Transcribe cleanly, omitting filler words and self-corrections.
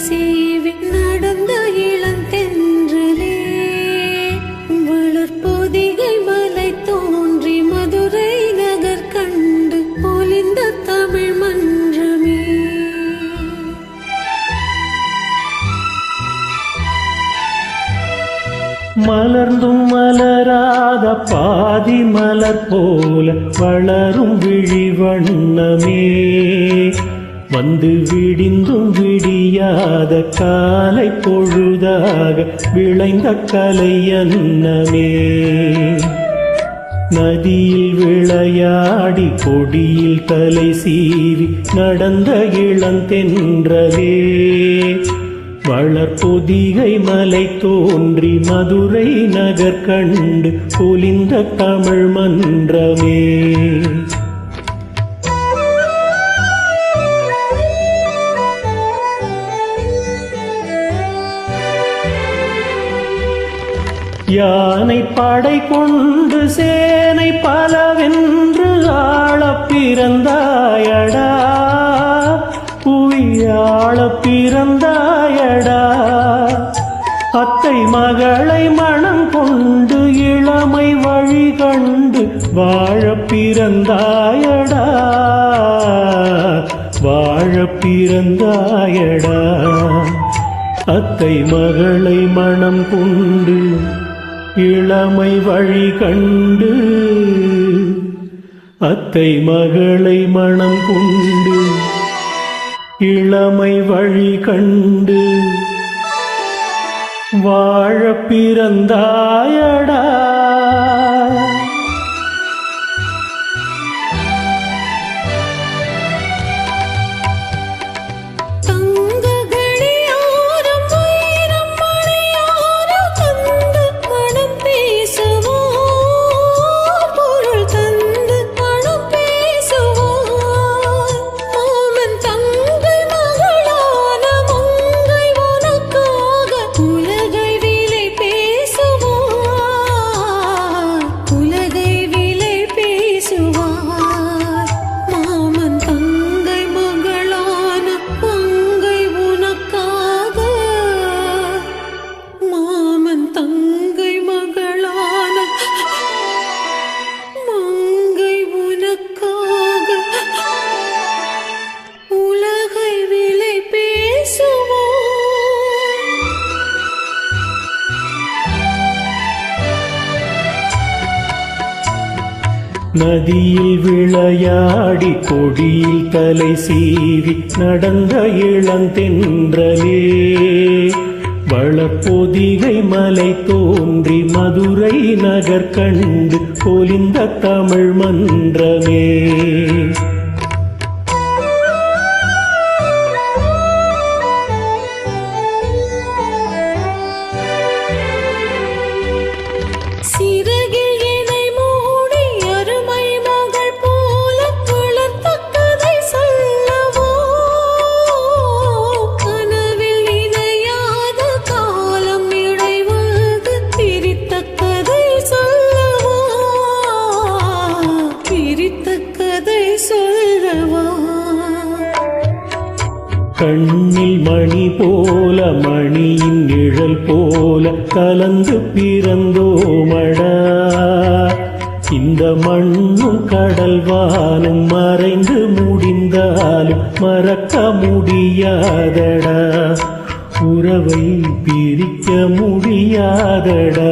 சீவி நடந்த இளந்தென்றலே வளர்பொதிகை மலை தோன்றி மதுரை நகர் கண்டு பொலிந்த தமிழ் மன்றமே. மலர்ந்தும் மலராத பாதி மலர் போல வளரும் விழி வண்ணமே, வந்து விடிந்தும் விடியாத காலை பொழுதாக விளைந்த கலை அன்னமே. நதியில் விளையாடி கொடியில் தலை சீவி நடந்த இளந்தென்றலே வளர்பொதிகை மலை தோன்றி மதுரை நகர் கண்டு பொலிந்த தமிழ் மன்றமே. யானை படை கொண்டு சேனை பலவென்று ஆளப் பிறந்தாயடா, புவியாள பிறந்தாயடா. அத்தை மகளை மனம் கொண்டு இளமை வழி கண்டு வாழ பிறந்தாயடா, வாழ பிறந்தாயடா. அத்தை மகளை மனம் கொண்டு இளமை வழி கண்டு, அத்தை மகளை மனம் கொண்டு இளமை வழி கண்டு வாழ பிறந்தாயடா. நதியில் விளையாடி கொடியில் தலை சீவி நடந்த இளந்தென்றலே வளர்பொதிகை மலை தோன்றி மதுரை நகர் கண்டு பொலிந்த தமிழ் மன்றமே. கண்ணில் மணி போல மணியின் நிழல் போல கலந்து பிறந்தோமடா, இந்த மண்ணும் கடல் வானும் மறைந்து முடிந்தாலும் மறக்க முடியாதடா, உறவை பிரிக்க முடியாதடா.